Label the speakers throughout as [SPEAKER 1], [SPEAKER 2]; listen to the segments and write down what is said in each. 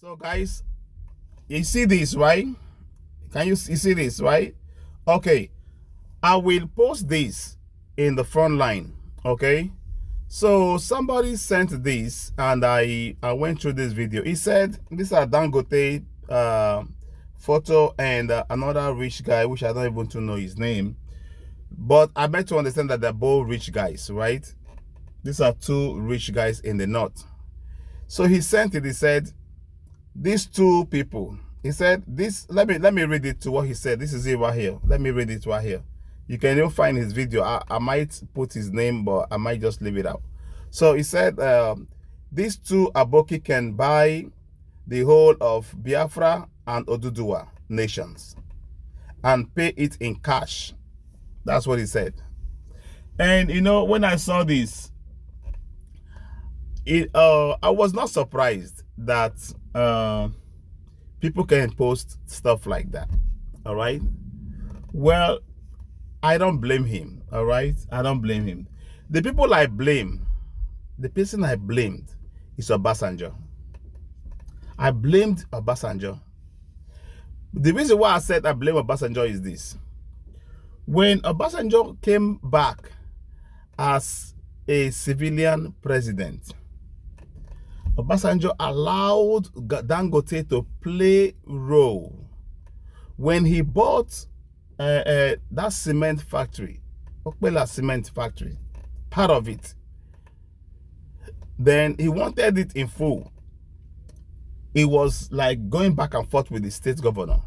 [SPEAKER 1] So guys, you see this, right? You see this, right? Okay, I will post this in the front line. Okay, so somebody sent this and I went through this video. He said these are Dangote photo and another rich guy, which I don't even to know his name, but I meant to understand that they're both rich guys, right? These are two rich guys in the north. So he sent it. He said these two people, he said this, let me read it to what he said. This is it right here. Let me read it right here. You can even find his video. I might put his name, but I might just leave it out. So he said these two Aboki can buy the whole of Biafra and Oduduwa nations and pay it in cash. That's what he said. And you know, when I saw this, I was not surprised that people can post stuff like that. All right. Well, I don't blame him. All right. I don't blame him. The people I blame, the person I blamed is Obasanjo. I blamed Obasanjo. The reason why I said I blame Obasanjo is this. When Obasanjo came back as a civilian president, Obasanjo allowed Dangote to play role. When he bought that cement factory, Okpela cement factory, part of it, then he wanted it in full. It was like going back and forth with the state governor.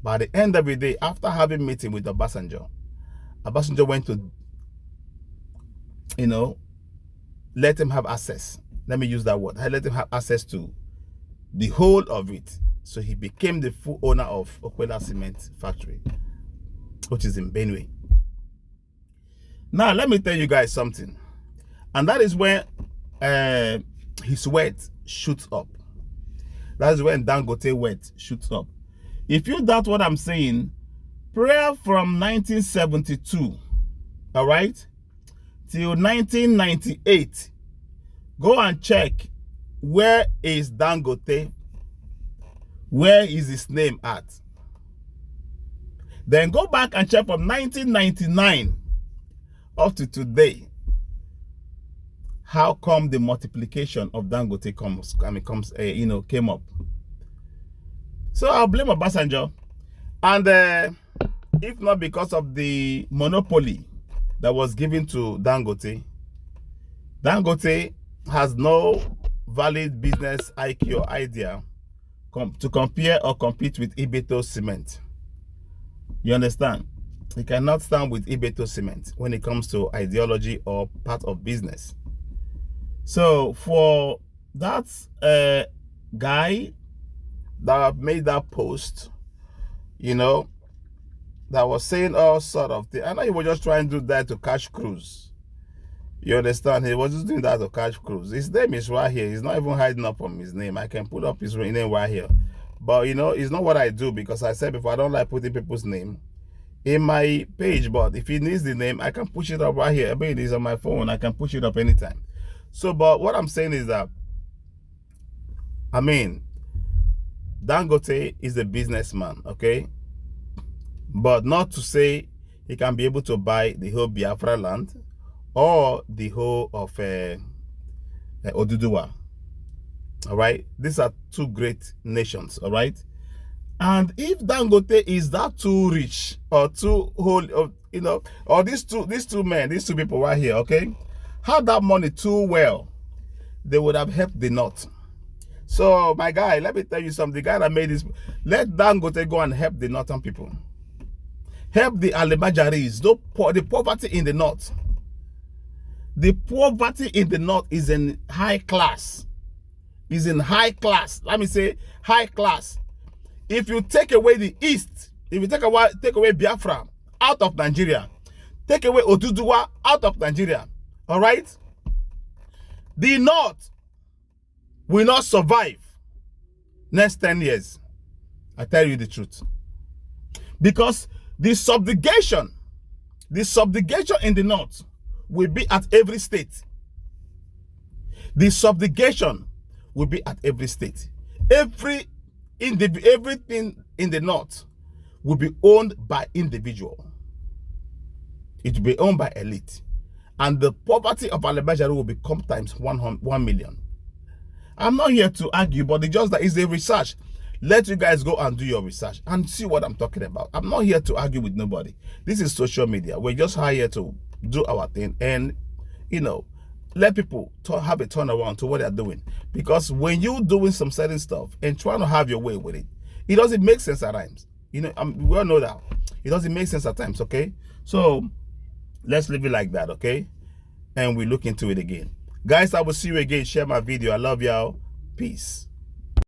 [SPEAKER 1] By the end of the day, after having a meeting with Obasanjo, Obasanjo went to, let him have access. Let me use that word. I let him have access to the whole of it. So he became the full owner of Okpela Cement Factory, which is in Benue. Now, let me tell you guys something. And that is when his wealth shoots up. That is when Dangote wealth shoots up. If you doubt what I'm saying, prayer from 1972, all right, till 1998, go and check where is Dangote, where is his name at. Then go back and check from 1999 up to today. How come the multiplication of Dangote came up? So I'll blame Obasanjo. And if not because of the monopoly that was given to Dangote, Dangote has no valid business IQ or idea to compare or compete with Ibeto Cement. You understand? He cannot stand with Ibeto Cement when it comes to ideology or part of business. So for that guy that made that post, that was saying all sort of things. I know he was just trying to do that to cash cruise. You understand? He was just doing that to cash cruise. His name is right here. He's not even hiding up from his name. I can put up his name right here. But, it's not what I do, because I said before, I don't like putting people's name in my page. But if he needs the name, I can push it up right here. I mean, it is on my phone. I can push it up anytime. So, but what I'm saying is that, Dangote is a businessman, okay? But not to say he can be able to buy the whole Biafra land or the whole of Oduduwa. All right? These are two great nations, all right? And if Dangote is that too rich or too whole, or these two people right here, okay, had that money too well, they would have helped the North. So, my guy, let me tell you something. The guy that made this, let Dangote go and help the Northern people. Help the Alimajaris, the poverty in the North. The poverty in the North is in high class. Is in high class. Let me say high class. If you take away the East, if you take away Biafra out of Nigeria, take away Oduduwa out of Nigeria, all right? The North will not survive next 10 years. I tell you the truth. Because the subjugation in the North will be at every state. The subjugation will be at every state. Everything in the north will be owned by individual. It will be owned by elite. And the poverty of Alebajari will become times 1 million. I'm not here to argue, but it's just that it's a research. Let you guys go and do your research and see what I'm talking about. I'm not here to argue with nobody. This is social media. We're just here to do our thing and, you know, let people have a turnaround to what they're doing. Because when you're doing some certain stuff and trying to have your way with it, it doesn't make sense at times. You know, we all know that. It doesn't make sense at times, okay? So, let's leave it like that, okay? And we look into it again. Guys, I will see you again. Share my video. I love y'all. Peace.